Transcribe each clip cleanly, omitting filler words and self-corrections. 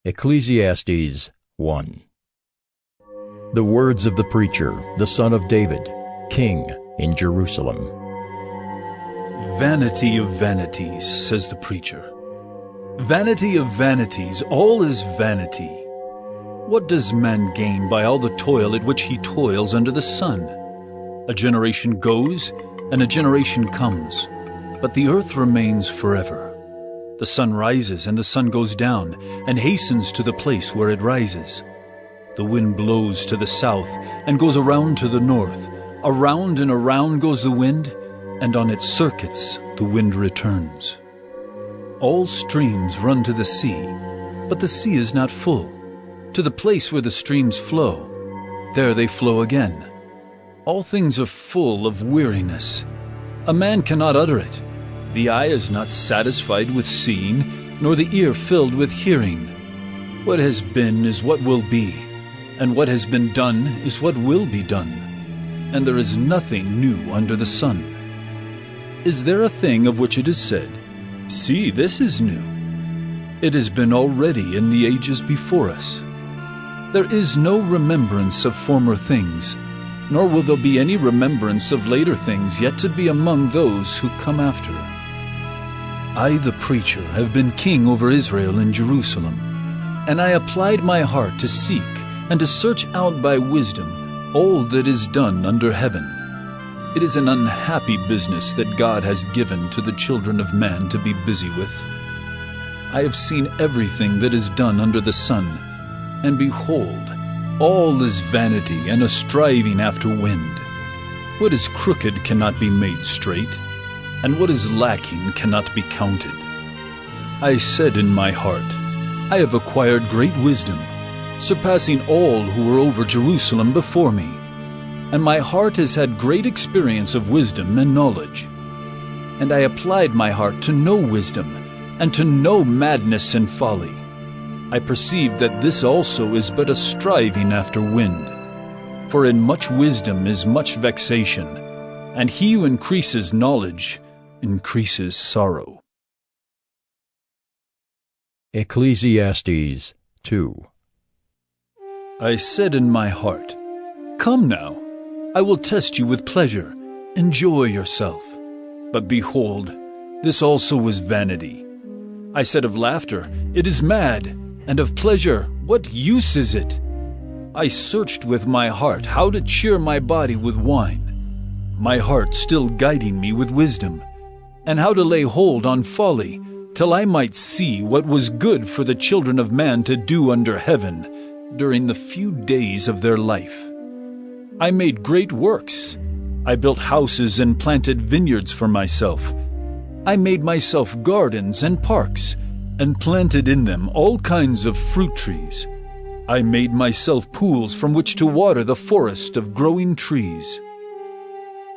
Ecclesiastes 1. The words of the preacher, the son of David, king in Jerusalem. Vanity of vanities, says the preacher. Vanity of vanities, all is vanity. What does man gain by all the toil at which he toils under the sun? A generation goes, and a generation comes, but the earth remains forever. The sun rises and the sun goes down, and hastens to the place where it rises. The wind blows to the south and goes around to the north. Around and around goes the wind, and on its circuits the wind returns. All streams run to the sea, but the sea is not full. To the place where the streams flow, there they flow again. All things are full of weariness. A man cannot utter it. The eye is not satisfied with seeing, nor the ear filled with hearing. What has been is what will be, and what has been done is what will be done. And there is nothing new under the sun. Is there a thing of which it is said, "See, this is new"? It has been already in the ages before us. There is no remembrance of former things, nor will there be any remembrance of later things yet to be among those who come after. I, the preacher, have been king over Israel in Jerusalem, and I applied my heart to seek and to search out by wisdom all that is done under heaven. It is an unhappy business that God has given to the children of man to be busy with. I have seen everything that is done under the sun, and behold, all is vanity and a striving after wind. What is crooked cannot be made straight, and what is lacking cannot be counted. I said in my heart, I have acquired great wisdom, surpassing all who were over Jerusalem before me. And my heart has had great experience of wisdom and knowledge. And I applied my heart to know wisdom, and to know madness and folly. I perceived that this also is but a striving after wind. For in much wisdom is much vexation, and he who increases knowledge increases sorrow. Ecclesiastes 2. I said in my heart, Come now, I will test you with pleasure. Enjoy yourself. But behold, this also was vanity. I said of laughter, It is mad, and of pleasure, what use is it? I searched with my heart how to cheer my body with wine, my heart still guiding me with wisdom, and how to lay hold on folly, till I might see what was good for the children of man to do under heaven during the few days of their life. I made great works. I built houses and planted vineyards for myself. I made myself gardens and parks, and planted in them all kinds of fruit trees. I made myself pools from which to water the forest of growing trees.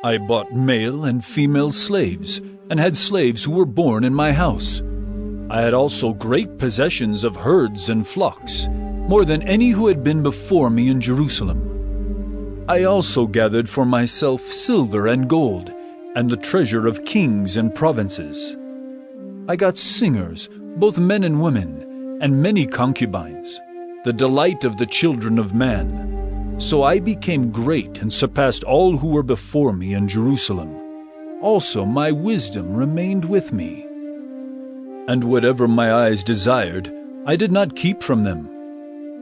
I bought male and female slaves, and had slaves who were born in my house. I had also great possessions of herds and flocks, more than any who had been before me in Jerusalem. I also gathered for myself silver and gold, and the treasure of kings and provinces. I got singers, both men and women, and many concubines, the delight of the children of man. So I became great and surpassed all who were before me in Jerusalem. Also my wisdom remained with me. And whatever my eyes desired, I did not keep from them.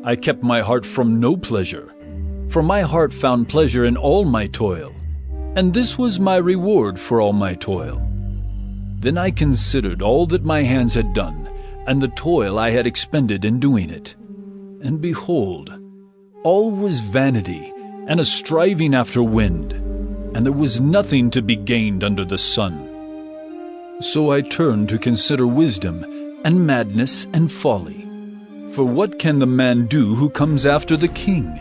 I kept my heart from no pleasure, for my heart found pleasure in all my toil, and this was my reward for all my toil. Then I considered all that my hands had done, and the toil I had expended in doing it. And behold, all was vanity, and a striving after wind, and there was nothing to be gained under the sun. So I turned to consider wisdom, and madness, and folly. For what can the man do who comes after the king?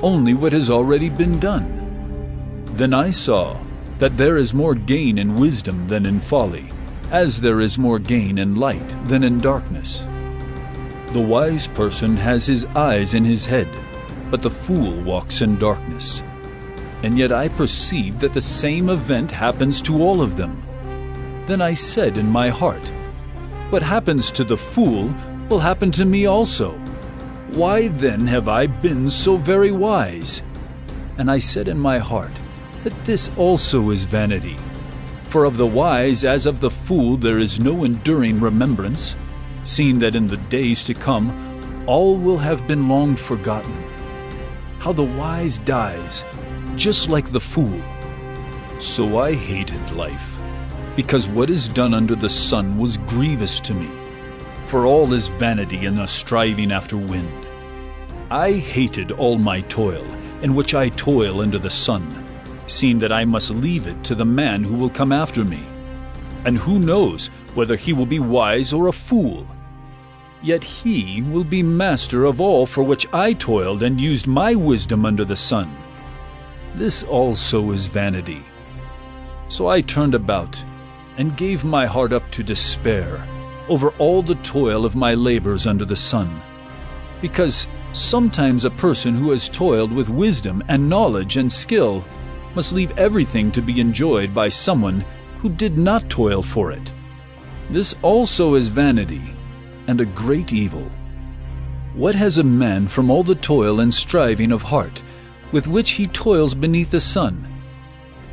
Only what has already been done. Then I saw that there is more gain in wisdom than in folly, as there is more gain in light than in darkness. The wise person has his eyes in his head, but the fool walks in darkness. And yet I perceive that the same event happens to all of them. Then I said in my heart, What happens to the fool will happen to me also. Why then have I been so very wise? And I said in my heart that this also is vanity. For of the wise as of the fool there is no enduring remembrance, seeing that in the days to come all will have been long forgotten. How the wise dies, just like the fool. So I hated life, because what is done under the sun was grievous to me. For all is vanity and a striving after wind. I hated all my toil, in which I toil under the sun, seeing that I must leave it to the man who will come after me. And who knows whether he will be wise or a fool? Yet he will be master of all for which I toiled and used my wisdom under the sun. This also is vanity. So I turned about and gave my heart up to despair over all the toil of my labors under the sun. Because sometimes a person who has toiled with wisdom and knowledge and skill must leave everything to be enjoyed by someone who did not toil for it. This also is vanity, and a great evil. What has a man from all the toil and striving of heart with which he toils beneath the sun?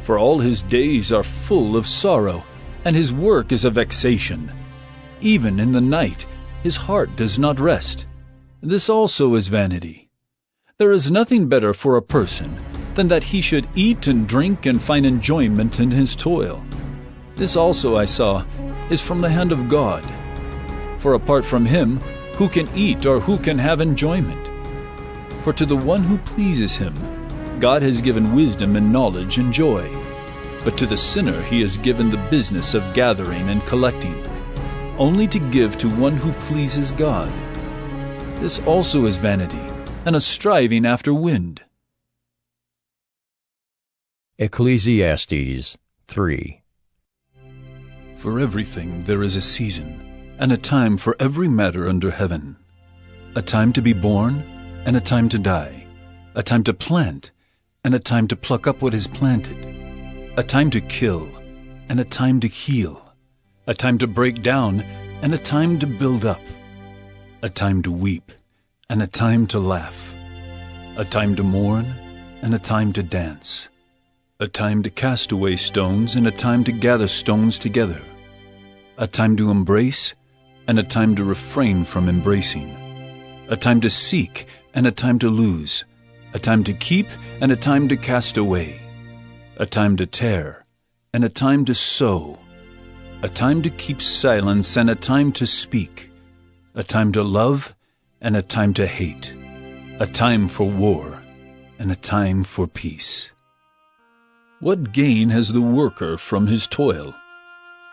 For all his days are full of sorrow, and his work is a vexation. Even in the night his heart does not rest. This also is vanity. There is nothing better for a person than that he should eat and drink and find enjoyment in his toil. This also I saw is from the hand of God. For apart from him, who can eat or who can have enjoyment? For to the one who pleases him, God has given wisdom and knowledge and joy. But to the sinner he has given the business of gathering and collecting, only to give to one who pleases God. This also is vanity, and a striving after wind. Ecclesiastes 3. For everything there is a season, and a time for every matter under heaven. A time to be born, and a time to die. A time to plant, and a time to pluck up what is planted. A time to kill, and a time to heal. A time to break down, and a time to build up. A time to weep, and a time to laugh. A time to mourn, and a time to dance. A time to cast away stones, and a time to gather stones together. A time to embrace, and a time to refrain from embracing. A time to seek, and a time to lose. A time to keep, and a time to cast away. A time to tear, and a time to sow. A time to keep silence, and a time to speak. A time to love, and a time to hate. A time for war, and a time for peace. What gain has the worker from his toil?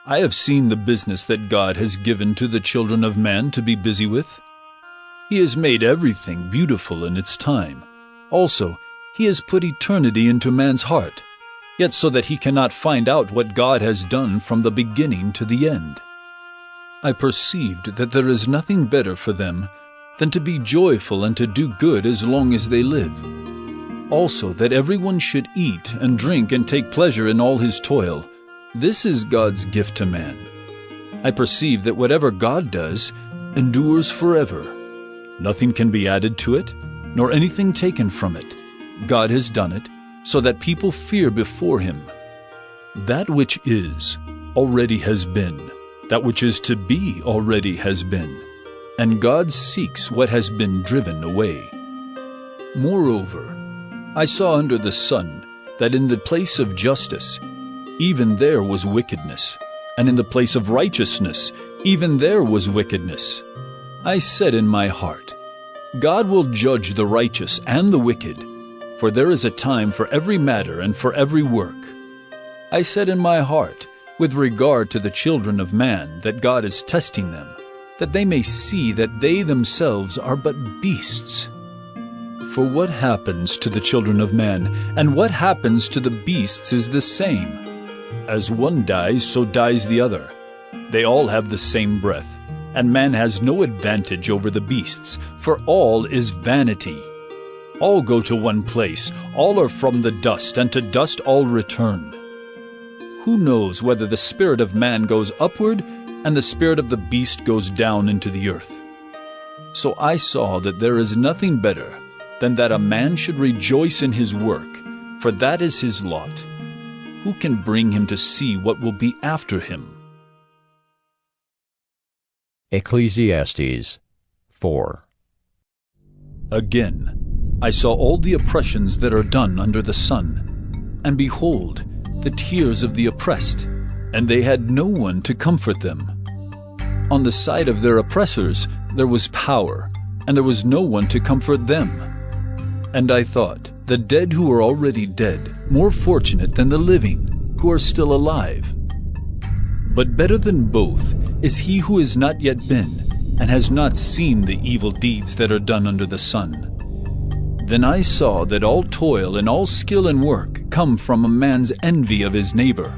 I have seen the business that God has given to the children of man to be busy with. He has made everything beautiful in its time. Also, he has put eternity into man's heart, yet so that he cannot find out what God has done from the beginning to the end. I perceived that there is nothing better for them than to be joyful and to do good as long as they live. Also, that everyone should eat and drink and take pleasure in all his toil. This is God's gift to man. I perceive that whatever God does endures forever. Nothing can be added to it, nor anything taken from it. God has done it, so that people fear before him. That which is already has been. That which is to be already has been. And God seeks what has been driven away. Moreover, I saw under the sun that in the place of justice, even there was wickedness, and in the place of righteousness, even there was wickedness. I said in my heart, God will judge the righteous and the wicked, for there is a time for every matter and for every work. I said in my heart, with regard to the children of man, that God is testing them, that they may see that they themselves are but beasts. For what happens to the children of man, and what happens to the beasts is the same. As one dies, so dies the other. They all have the same breath, and man has no advantage over the beasts, for all is vanity. All go to one place, all are from the dust, and to dust all return. Who knows whether the spirit of man goes upward, and the spirit of the beast goes down into the earth? So I saw that there is nothing better than that a man should rejoice in his work, for that is his lot. Who can bring him to see what will be after him? Ecclesiastes 4. Again, I saw all the oppressions that are done under the sun, and behold, the tears of the oppressed, and they had no one to comfort them. On the side of their oppressors there was power, and there was no one to comfort them. And I thought, the dead who are already dead, more fortunate than the living, who are still alive. But better than both is he who has not yet been, and has not seen the evil deeds that are done under the sun. Then I saw that all toil and all skill and work come from a man's envy of his neighbor.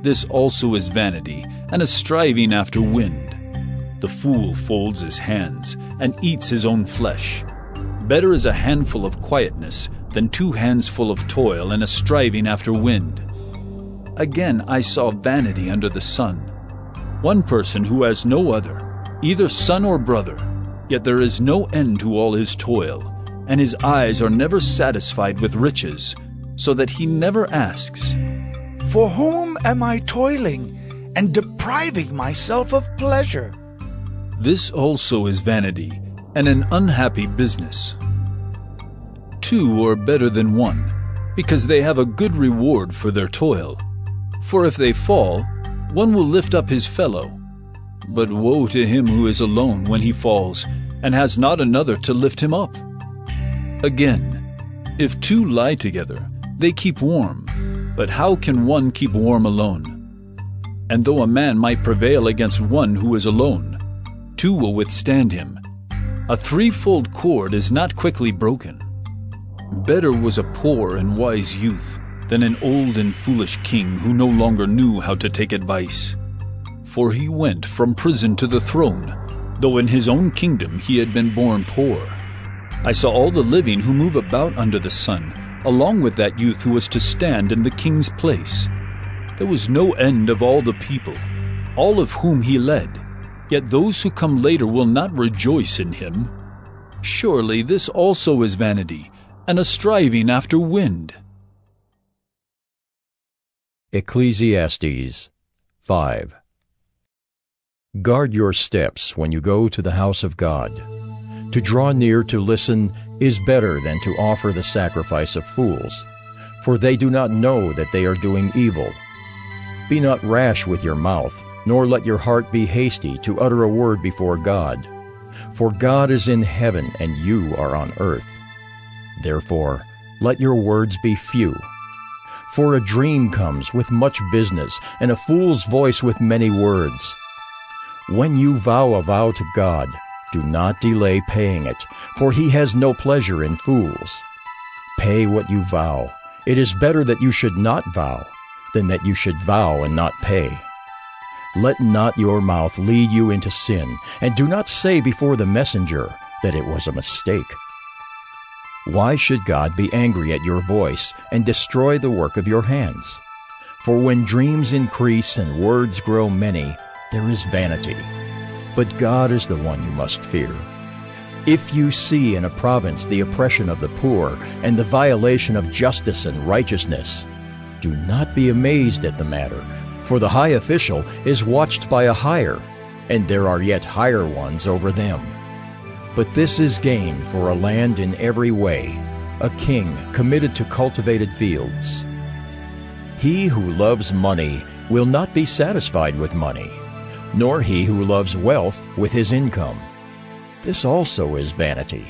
This also is vanity, and a striving after wind. The fool folds his hands, and eats his own flesh. Better is a handful of quietness than 2 hands full of toil and a striving after wind. Again I saw vanity under the sun. One person who has no other, either son or brother, yet there is no end to all his toil, and his eyes are never satisfied with riches, so that he never asks, "For whom am I toiling and depriving myself of pleasure?" This also is vanity, and an unhappy business. 2 are better than 1, because they have a good reward for their toil. For if they fall, one will lift up his fellow. But woe to him who is alone when he falls, and has not another to lift him up. Again, if 2 lie together, they keep warm. But how can one keep warm alone? And though a man might prevail against one who is alone, 2 will withstand him. A 3-fold cord is not quickly broken. Better was a poor and wise youth than an old and foolish king who no longer knew how to take advice. For he went from prison to the throne, though in his own kingdom he had been born poor. I saw all the living who move about under the sun, along with that youth who was to stand in the king's place. There was no end of all the people, all of whom he led, yet those who come later will not rejoice in him. Surely this also is vanity, and a striving after wind. Ecclesiastes 5. Guard your steps when you go to the house of God. To draw near to listen is better than to offer the sacrifice of fools, for they do not know that they are doing evil. Be not rash with your mouth, nor let your heart be hasty to utter a word before God. For God is in heaven, and you are on earth. Therefore, let your words be few. For a dream comes with much business, and a fool's voice with many words. When you vow a vow to God, do not delay paying it, for he has no pleasure in fools. Pay what you vow. It is better that you should not vow, than that you should vow and not pay. Let not your mouth lead you into sin, and do not say before the messenger that it was a mistake. Why should God be angry at your voice and destroy the work of your hands? For when dreams increase and words grow many, there is vanity. But God is the one you must fear. If you see in a province the oppression of the poor and the violation of justice and righteousness, do not be amazed at the matter, for the high official is watched by a higher, and there are yet higher ones over them. But this is gain for a land in every way, a king committed to cultivated fields. He who loves money will not be satisfied with money, nor he who loves wealth with his income. This also is vanity.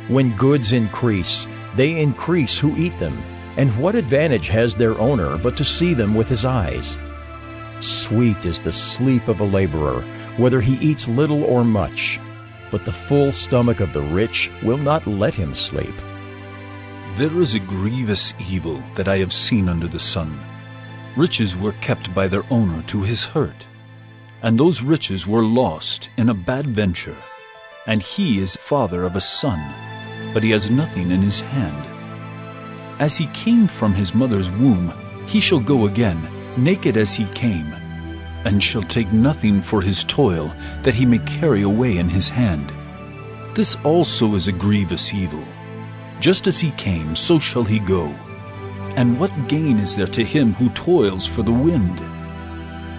When goods increase, they increase who eat them, and what advantage has their owner but to see them with his eyes? Sweet is the sleep of a laborer, whether he eats little or much, but the full stomach of the rich will not let him sleep. There is a grievous evil that I have seen under the sun. Riches were kept by their owner to his hurt, and those riches were lost in a bad venture. And he is father of a son, but he has nothing in his hand. As he came from his mother's womb, he shall go again, naked as he came, and shall take nothing for his toil that he may carry away in his hand. This also is a grievous evil. Just as he came, so shall he go. And what gain is there to him who toils for the wind?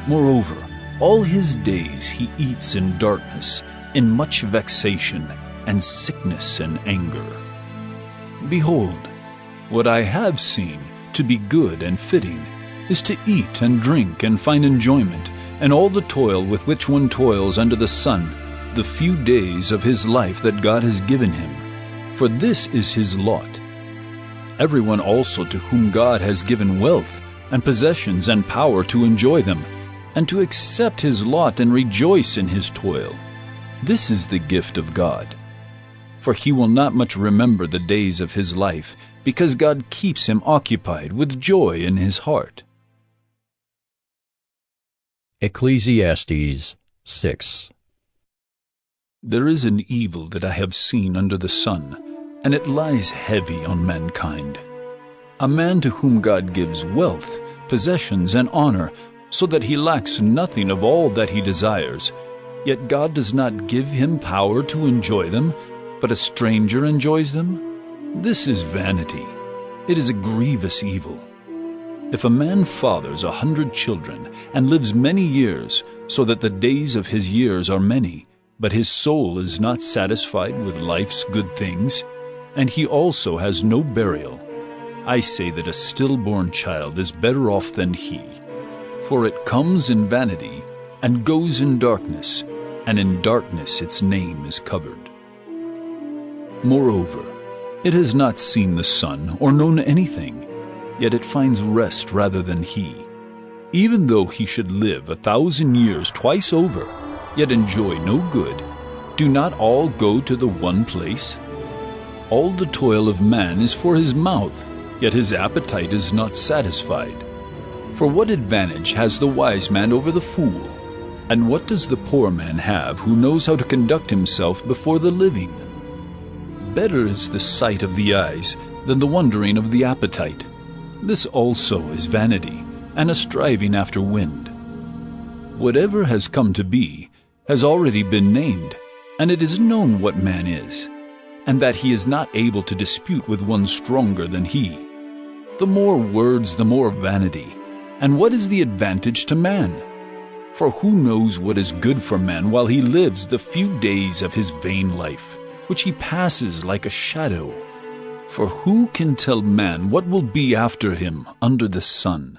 Moreover, all his days he eats in darkness, in much vexation, and sickness and anger. Behold, what I have seen to be good and fitting is to eat and drink and find enjoyment, and all the toil with which one toils under the sun, the few days of his life that God has given him. For this is his lot. Everyone also to whom God has given wealth and possessions and power to enjoy them, and to accept his lot and rejoice in his toil. This is the gift of God. For he will not much remember the days of his life, because God keeps him occupied with joy in his heart. Ecclesiastes 6. There is an evil that I have seen under the sun, and it lies heavy on mankind. A man to whom God gives wealth, possessions, and honor, so that he lacks nothing of all that he desires, yet God does not give him power to enjoy them, but a stranger enjoys them? This is vanity. It is a grievous evil. If a man fathers 100 children, and lives many years, so that the days of his years are many, but his soul is not satisfied with life's good things, and he also has no burial, I say that a stillborn child is better off than he. For it comes in vanity, and goes in darkness, and in darkness its name is covered. Moreover, it has not seen the sun or known anything, yet it finds rest rather than he. Even though he should live 1,000 years twice over, yet enjoy no good, do not all go to the one place? All the toil of man is for his mouth, yet his appetite is not satisfied. For what advantage has the wise man over the fool? And what does the poor man have who knows how to conduct himself before the living? Better is the sight of the eyes than the wandering of the appetite. This also is vanity, and a striving after wind. Whatever has come to be has already been named, and it is known what man is, and that he is not able to dispute with one stronger than he. The more words, the more vanity. And what is the advantage to man? For who knows what is good for man while he lives the few days of his vain life, which he passes like a shadow? For who can tell man what will be after him under the sun?